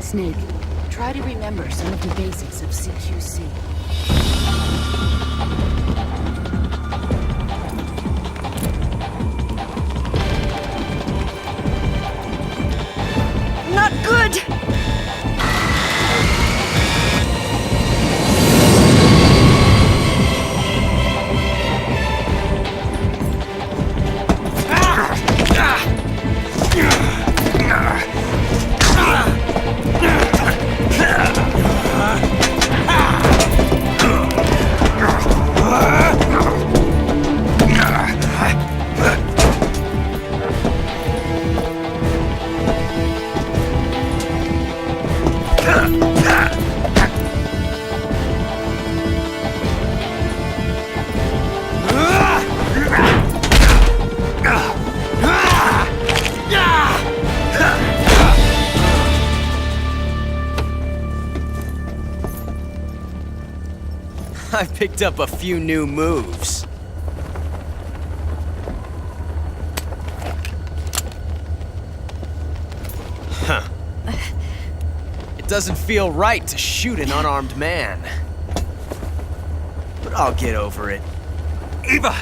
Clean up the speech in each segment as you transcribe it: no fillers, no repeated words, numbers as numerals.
Snake, try to remember some of the basics of CQC. Not good! I picked up a few new moves. Huh. It doesn't feel right to shoot an unarmed man. But I'll get over it. Eva!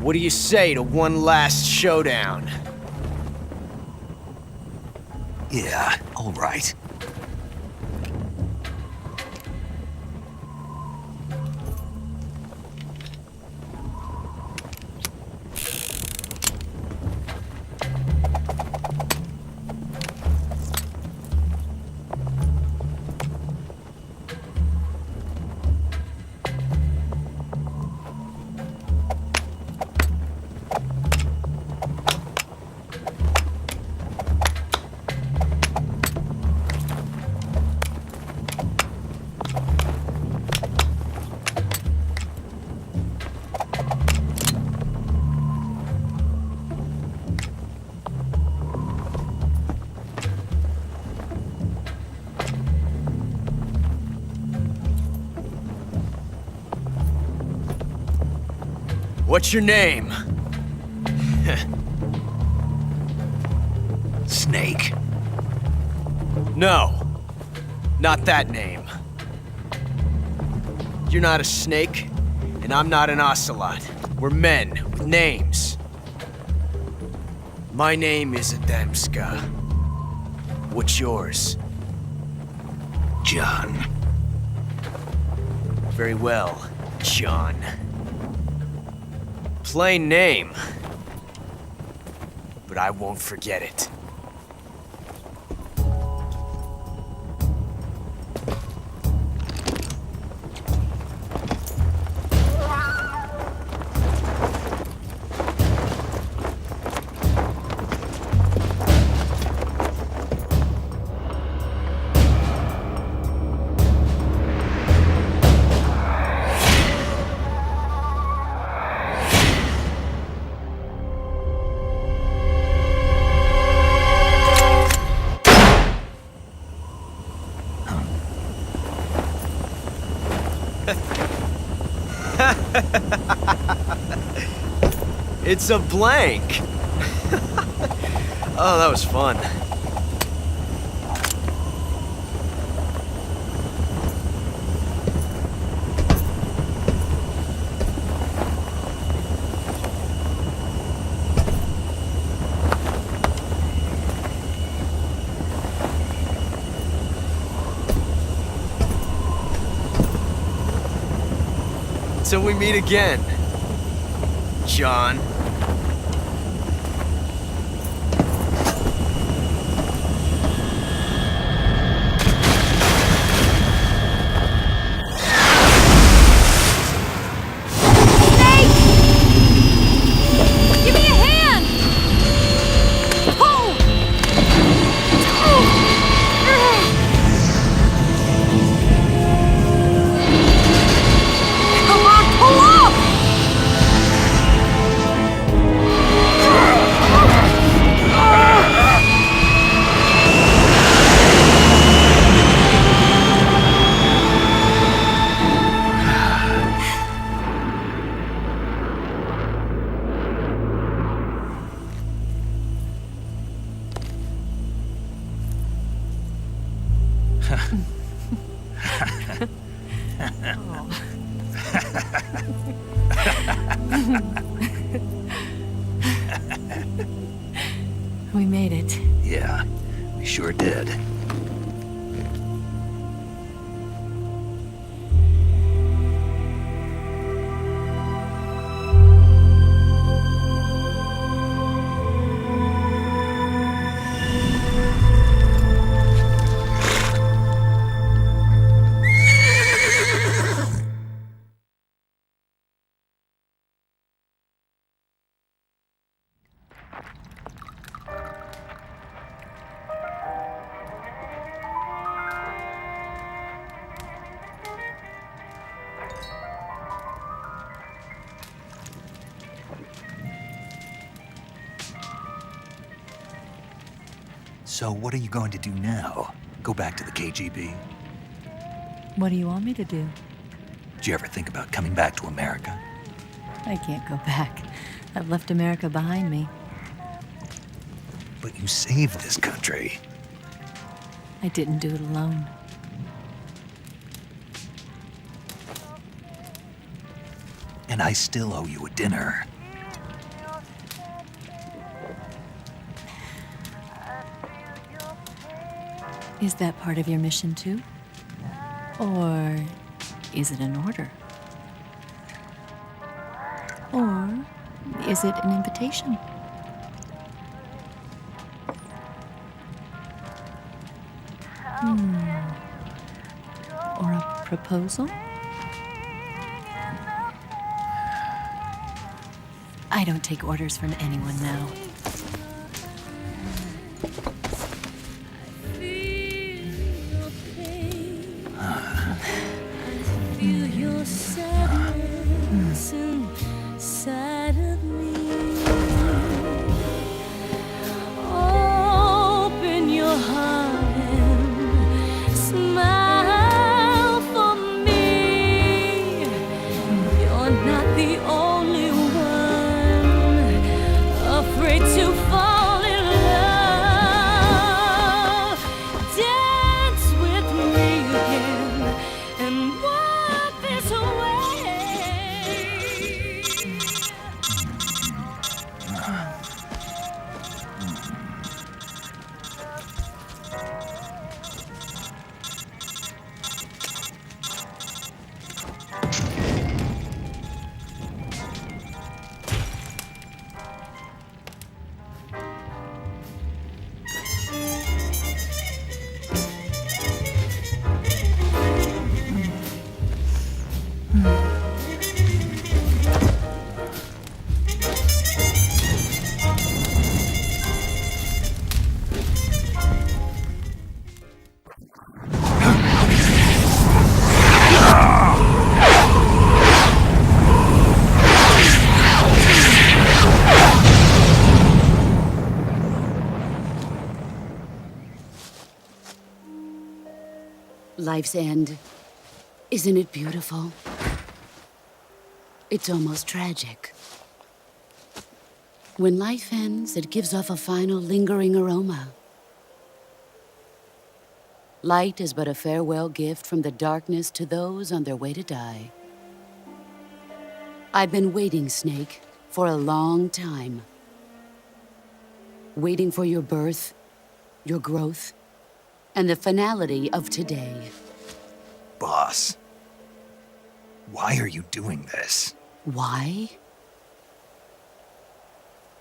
What do you say to one last showdown? Yeah, all right. What's your name? Snake. No, not that name. You're not a snake, and I'm not an ocelot. We're men with names. My name is Adamska. What's yours? John. Very well, John. Plain name. But I won't forget it. It's a blank. Oh, that was fun. Till we meet again, John. We made it. Yeah, we sure did. So what are you going to do now? Go back to the KGB? What do you want me to do? Did you ever think about coming back to America? I can't go back. I've left America behind me. But you saved this country. I didn't do it alone. And I still owe you a dinner. Is that part of your mission too? Or is it an order? Or is it an invitation? Or a proposal? I don't take orders from anyone now. Feel your sadness inside of me. Open your heart and smile for me. You're not the only one afraid to fall in love. Dance with me again and walk this way. Life's end. Isn't it beautiful? It's almost tragic. When life ends, it gives off a final lingering aroma. Light is but a farewell gift from the darkness to those on their way to die. I've been waiting, Snake, for a long time. Waiting for your birth, your growth, and the finality of today. Boss, why are you doing this? Why?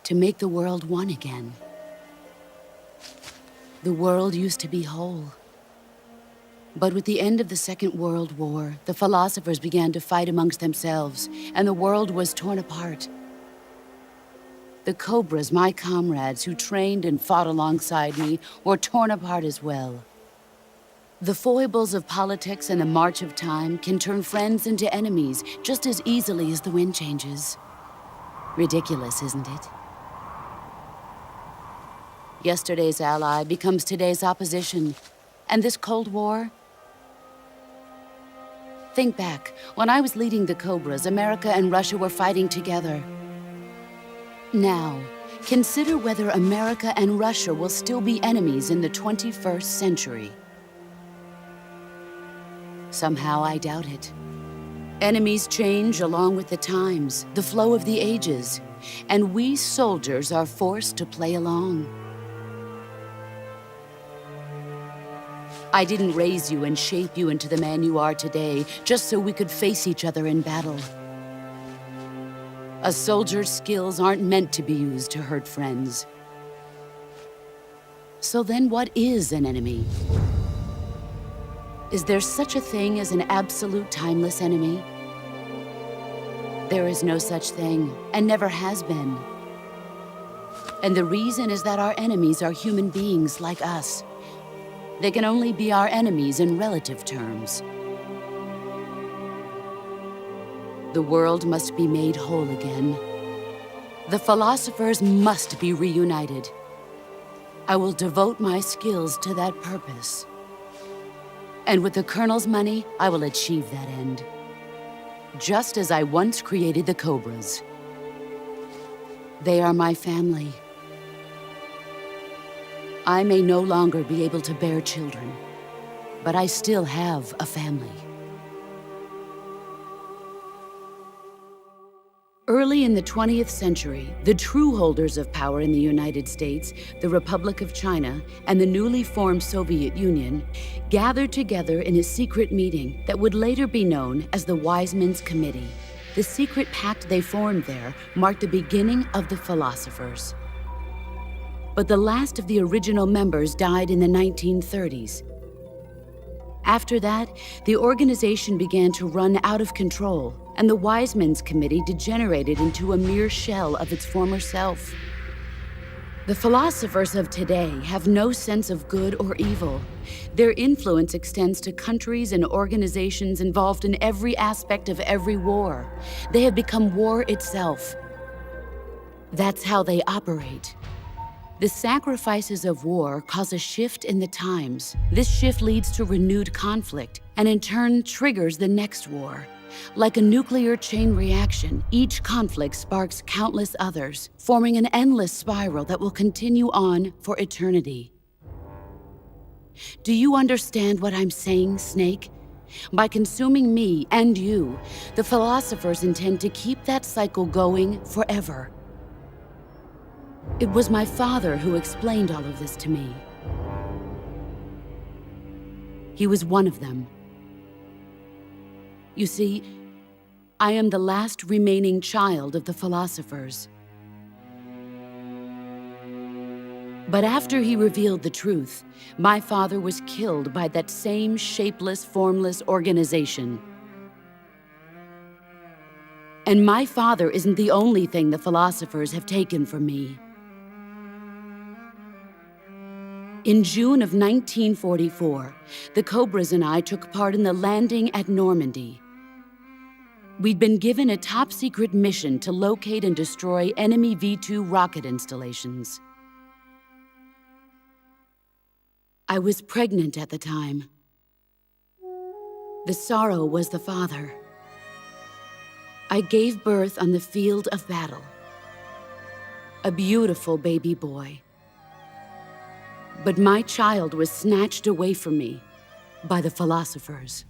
To make the world one again. The world used to be whole. But with the end of the Second World War, the philosophers began to fight amongst themselves, and the world was torn apart. The Cobras, my comrades who trained and fought alongside me, were torn apart as well. The foibles of politics and the march of time can turn friends into enemies just as easily as the wind changes. Ridiculous, isn't it? Yesterday's ally becomes today's opposition. And this Cold War? Think back. When I was leading the Cobras, America and Russia were fighting together. Now, consider whether America and Russia will still be enemies in the 21st century. Somehow I doubt it. Enemies change along with the times, the flow of the ages, and we soldiers are forced to play along. I didn't raise you and shape you into the man you are today just so we could face each other in battle. A soldier's skills aren't meant to be used to hurt friends. So then what is an enemy? Is there such a thing as an absolute timeless enemy? There is no such thing, and never has been. And the reason is that our enemies are human beings like us. They can only be our enemies in relative terms. The world must be made whole again. The philosophers must be reunited. I will devote my skills to that purpose. And with the Colonel's money, I will achieve that end. Just as I once created the Cobras. They are my family. I may no longer be able to bear children, but I still have a family. Early in the 20th century, the true holders of power in the United States, the Republic of China, and the newly formed Soviet Union gathered together in a secret meeting that would later be known as the Wiseman's Committee. The secret pact they formed there marked the beginning of the philosophers. But the last of the original members died in the 1930s. After that, the organization began to run out of control, and the Wiseman's Committee degenerated into a mere shell of its former self. The philosophers of today have no sense of good or evil. Their influence extends to countries and organizations involved in every aspect of every war. They have become war itself. That's how they operate. The sacrifices of war cause a shift in the times. This shift leads to renewed conflict, and in turn triggers the next war. Like a nuclear chain reaction, each conflict sparks countless others, forming an endless spiral that will continue on for eternity. Do you understand what I'm saying, Snake? By consuming me and you, the philosophers intend to keep that cycle going forever. It was my father who explained all of this to me. He was one of them. You see, I am the last remaining child of the philosophers. But after he revealed the truth, my father was killed by that same shapeless, formless organization. And my father isn't the only thing the philosophers have taken from me. In June of 1944, the Cobras and I took part in the landing at Normandy. We'd been given a top-secret mission to locate and destroy enemy V-2 rocket installations. I was pregnant at the time. The sorrow was the father. I gave birth on the field of battle. A beautiful baby boy. But my child was snatched away from me by the philosophers.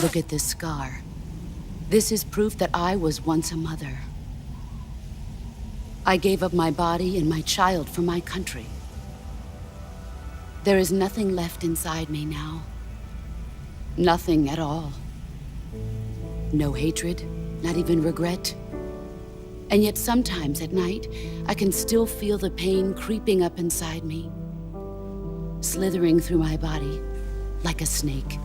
Look at this scar. This is proof that I was once a mother. I gave up my body and my child for my country. There is nothing left inside me now. Nothing at all. No hatred, not even regret. And yet sometimes at night, I can still feel the pain creeping up inside me, slithering through my body like a snake.